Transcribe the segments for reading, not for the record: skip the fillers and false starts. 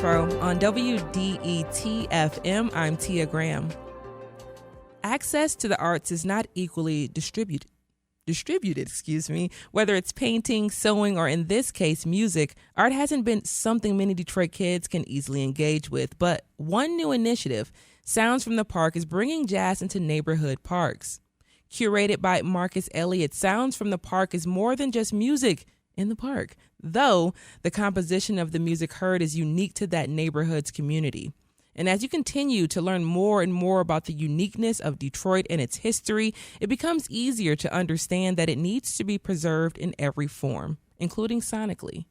Metro on WDET-FM. I'm Tia Graham. Access to the arts is not equally distributed, whether it's painting, sewing, or in this case, music. Art hasn't been something many Detroit kids can easily engage with, but one new initiative, Sounds from the Park, is bringing jazz into neighborhood parks. Curated by Marcus Elliot, Sounds from the Park is more than just music in the park, though the composition of the music heard is unique to that neighborhood's community. And as you continue to learn more and more about the uniqueness of Detroit and its history, it becomes easier to understand that it needs to be preserved in every form, including sonically.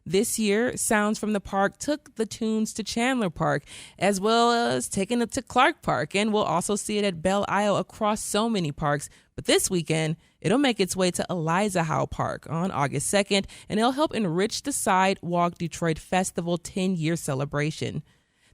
This year, Sounds from the Park took the tunes to Chandler Park, as well as taking it to Clark Park, and we'll also see it at Belle Isle across so many parks. But this weekend, it'll make its way to Eliza Howe Park on August 2nd, and it'll help enrich the Sidewalk Detroit Festival 10-year celebration.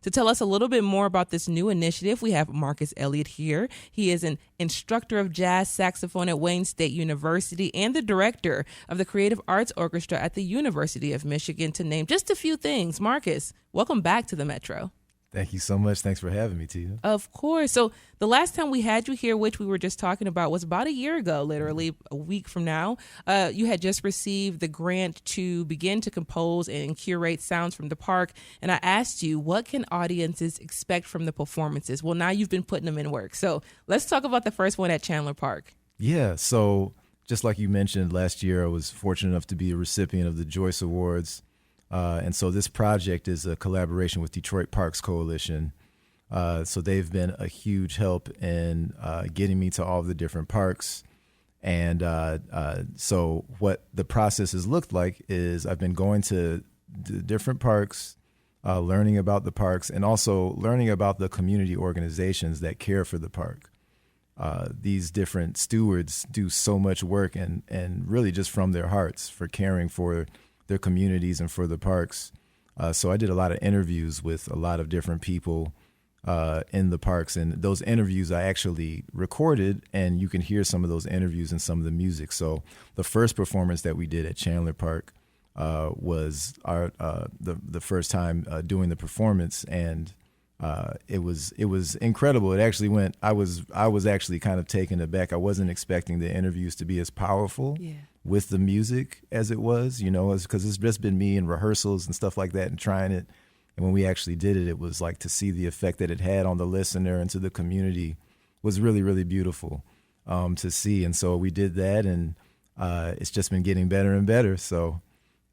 To tell us a little bit more about this new initiative, we have Marcus Elliot here. He is an instructor of jazz saxophone at Wayne State University and the director of the Creative Arts Orchestra at the University of Michigan, to name just a few things. Marcus, welcome back to the Metro. Thank you so much. Thanks for having me, Tia. Of course. So the last time we had you here, which we were just talking about, was about a year ago, literally a week from now. You had just received the grant to begin to compose and curate Sounds from the Park. And I asked you, what can audiences expect from the performances? Well, now you've been putting them in work. So let's talk about the first one at Chandler Park. Yeah. So just like you mentioned, last year I was fortunate enough to be a recipient of the Joyce Awards. And so this project is a collaboration with Detroit Parks Coalition. So they've been a huge help in getting me to all the different parks. And so what the process has looked like is I've been going to the different parks, learning about the parks, and also learning about the community organizations that care for the park. These different stewards do so much work and really just from their hearts for caring for their communities and for the parks. So I did a lot of interviews with a lot of different people in the parks, and those interviews I actually recorded, and you can hear some of those interviews in some of the music. So the first performance that we did at Chandler Park was our the first time doing the performance, and it was incredible. It actually went. I was actually kind of taken aback. I wasn't expecting the interviews to be as powerful. Yeah. With the music as it was, because it's just been me and rehearsals and stuff like that and trying it. And when we actually did it, it was like to see the effect that it had on the listener and to the community was really, really beautiful to see. And so we did that, and it's just been getting better and better. So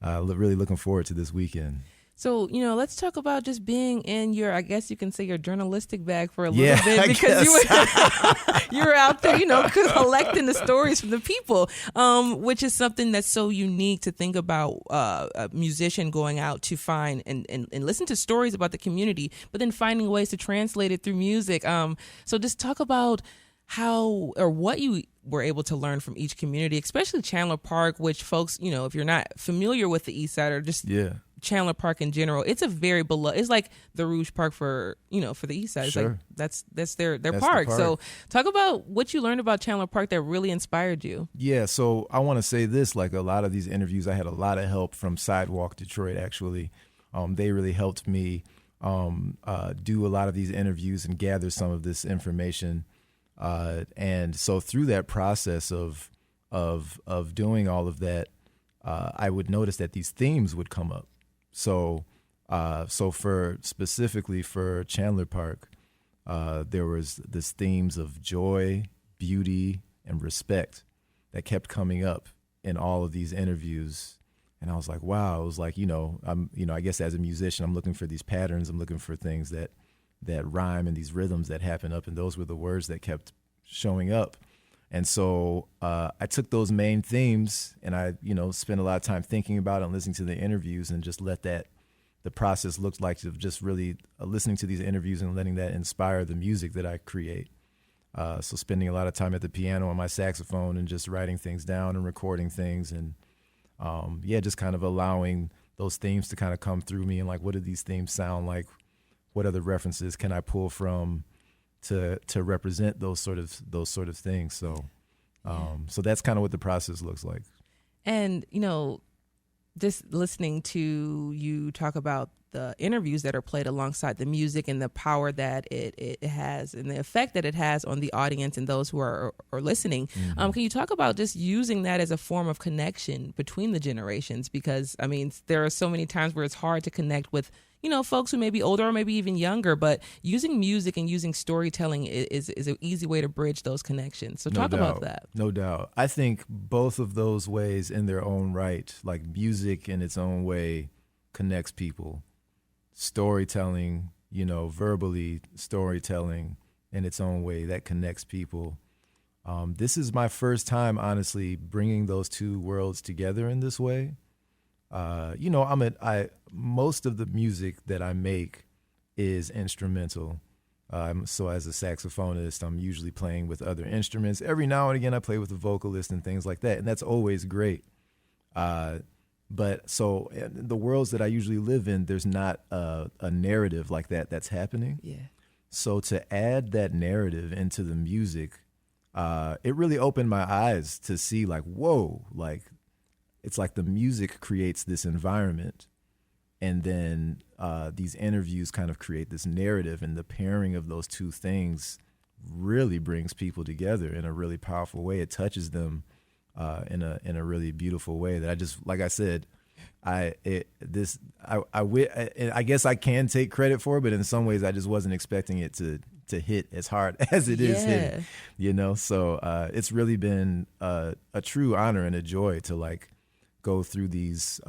really looking forward to this weekend. So, let's talk about just being in your, I guess you can say, your journalistic bag for a little bit, because you were out there, collecting the stories from the people, which is something that's so unique to think about a musician going out to find and listen to stories about the community, but then finding ways to translate it through music. So just talk about how or what you were able to learn from each community, especially Chandler Park, which folks, if you're not familiar with the East Side or just Chandler Park in general, it's a very beloved. It's like the Rouge Park for the East Side. It's sure. Like that's their park. So talk about what you learned about Chandler Park that really inspired you. Yeah, so I want to say this, like a lot of these interviews, I had a lot of help from Sidewalk Detroit, actually. They really helped me do a lot of these interviews and gather some of this information. And so through that process of doing all of that, I would notice that these themes would come up. So specifically for Chandler Park, there was this themes of joy, beauty, and respect that kept coming up in all of these interviews. And I was like, wow. It was like, I guess as a musician, I'm looking for these patterns. I'm looking for things that rhyme and these rhythms that happen up. And those were the words that kept showing up. And so I took those main themes and I, spent a lot of time thinking about it and listening to the interviews and just let the process look like of just really listening to these interviews and letting that inspire the music that I create. So spending a lot of time at the piano on my saxophone and just writing things down and recording things and, just kind of allowing those themes to kind of come through me and like, what do these themes sound like? What other references can I pull from to represent those sort of things? So, so that's kind of what the process looks like. And, just listening to you talk about the interviews that are played alongside the music and the power that it has and the effect that it has on the audience and those who are listening. Mm-hmm. Can you talk about just using that as a form of connection between the generations? Because, I mean, there are so many times where it's hard to connect with, you know, folks who may be older or maybe even younger, but using music and using storytelling is an easy way to bridge those connections. So talk about that. No doubt. I think both of those ways in their own right, like music in its own way connects people. Storytelling, you know, verbally storytelling in its own way, that connects people. This is my first time, honestly, bringing those two worlds together in this way. You know, most of the music that I make is instrumental. So as a saxophonist, I'm usually playing with other instruments. Every now and again, I play with a vocalist and things like that, and that's always great. But so in the worlds that I usually live in, there's not a narrative like that that's happening. Yeah. So to add that narrative into the music, it really opened my eyes to see like, whoa, like it's like the music creates this environment, and then these interviews kind of create this narrative, and the pairing of those two things really brings people together in a really powerful way. It touches them in a really beautiful way that I just, like I said, I guess I can take credit for it, but in some ways I just wasn't expecting it to hit as hard as it is hitting, you know? So it's really been a true honor and a joy to like go through these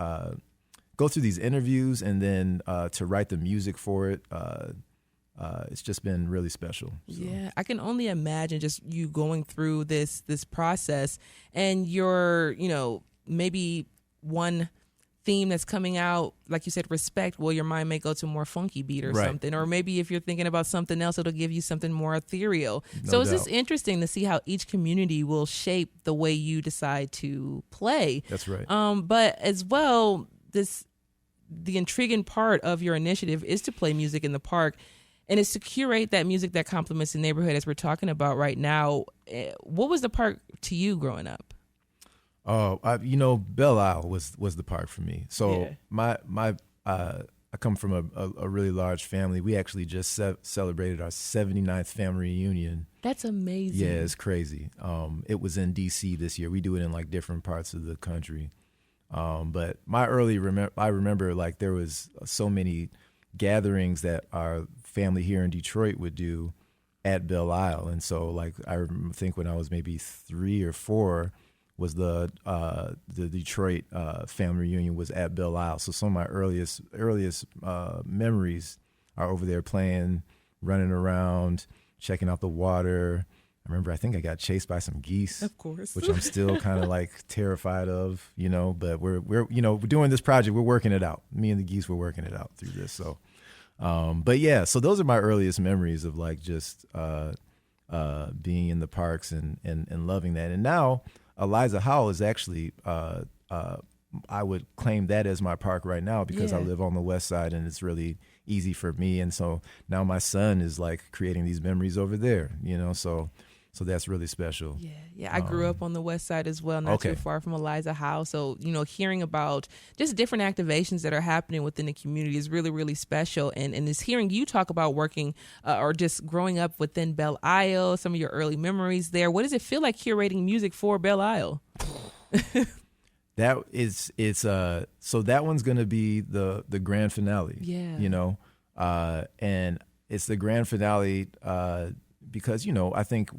interviews and then to write the music for it. It's just been really special. So. Yeah, I can only imagine just you going through this process and your, you know, maybe one theme that's coming out, like you said, respect. Well, your mind may go to a more funky beat or something, or maybe if you're thinking about something else, it'll give you something more ethereal. So it's just interesting to see how each community will shape the way you decide to play. That's right. But as well, the intriguing part of your initiative is to play music in the park. And it's to curate that music that complements the neighborhood, as we're talking about right now. What was the park to you growing up? Oh, you know, Belle Isle was the park for me. So I come from a really large family. We actually just celebrated our 79th family reunion. That's amazing. Yeah, it's crazy. It was in D.C. this year. We do it in like different parts of the country. But I remember like there was so many gatherings that our family here in Detroit would do at Belle Isle. And so like I think when I was maybe 3 or 4 was the Detroit family reunion was at Belle Isle. So some of my earliest memories are over there playing, running around, checking out the water. I think I got chased by some geese, of course, which I'm still kind of like terrified of, you know, but we're doing this project. We're working it out. Me and the geese, we're working it out through this. So, but yeah, so those are my earliest memories of like just being in the parks and loving that. And now Eliza Howell is actually, I would claim that as my park right now because I live on the west side and it's really easy for me. And so now my son is like creating these memories over there, you know, so that's really special. Yeah. I grew up on the west side as well, not too far from Eliza House. So, you know, hearing about just different activations that are happening within the community is really, really special. And is hearing you talk about working or just growing up within Belle Isle, some of your early memories there. What does it feel like curating music for Belle Isle? So that one's going to be the grand finale. Yeah. You know, and it's the grand finale because, you know, I think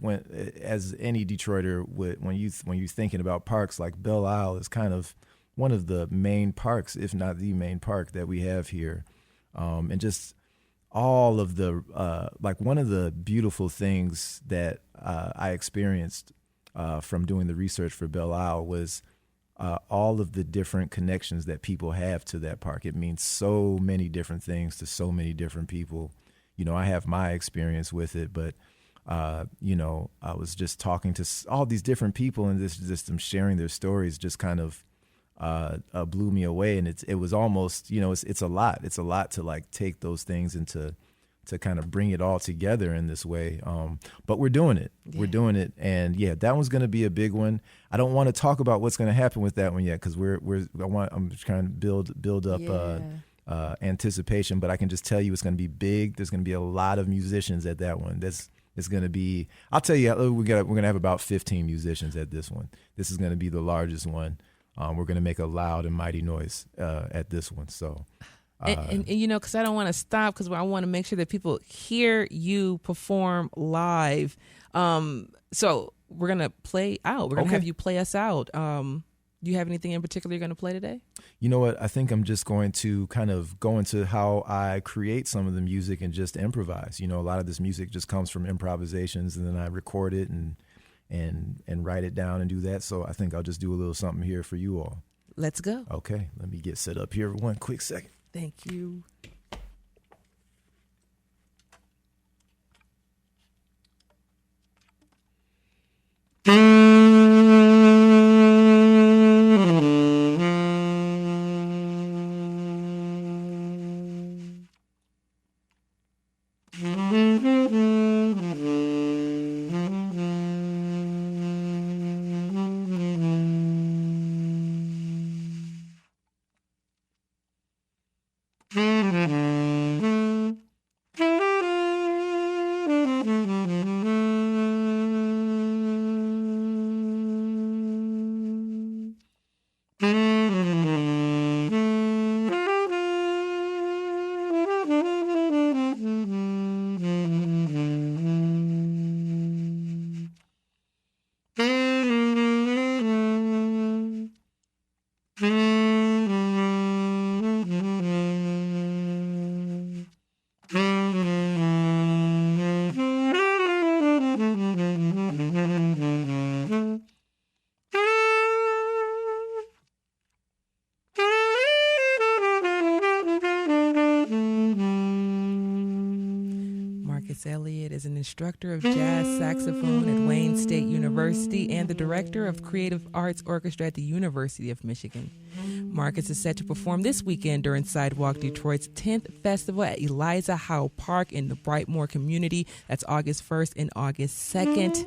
as any Detroiter would, when you're thinking about parks, like Belle Isle is kind of one of the main parks, if not the main park that we have here. And just all of the, like one of the beautiful things that I experienced from doing the research for Belle Isle was all of the different connections that people have to that park. It means so many different things to so many different people. You know, I have my experience with it, but, you know, I was just talking to all these different people and just them sharing their stories just kind of blew me away. And it was almost, you know, it's a lot. It's a lot to like take those things and to kind of bring it all together in this way. But we're doing it. Yeah. We're doing it. And yeah, that one's going to be a big one. I don't want to talk about what's going to happen with that one yet because I'm trying to build up anticipation, but I can just tell you it's going to be big. There's going to be a lot of musicians at that one. It's going to be, I'll tell you, we're going to have about 15 musicians at this one. This is going to be the largest one. We're going to make a loud and mighty noise at this one. So, and because I don't want to stop, because I want to make sure that people hear you perform live. So we're going to play out. We're going to have you play us out. Do you have anything in particular you're going to play today? You know what? I think I'm just going to kind of go into how I create some of the music and just improvise. A lot of this music just comes from improvisations, and then I record it and write it down and do that. So I think I'll just do a little something here for you all. Let's go. Okay, let me get set up here for one quick second. Thank you. Marcus Elliot is an instructor of jazz saxophone at Wayne State University and the director of Creative Arts Orchestra at the University of Michigan. Marcus is set to perform this weekend during Sidewalk Detroit's 10th festival at Eliza Howe Park in the Brightmoor community. That's August 1st and August 2nd.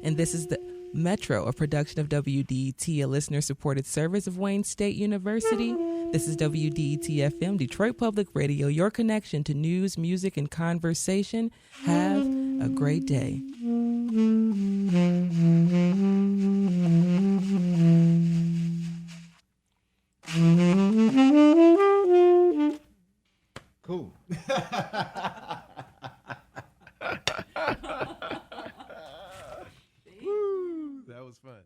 And this is the Metro, a production of WDET, a listener-supported service of Wayne State University. This is WDET-FM, Detroit Public Radio, your connection to news, music, and conversation. Have a great day. Cool. Woo, that was fun.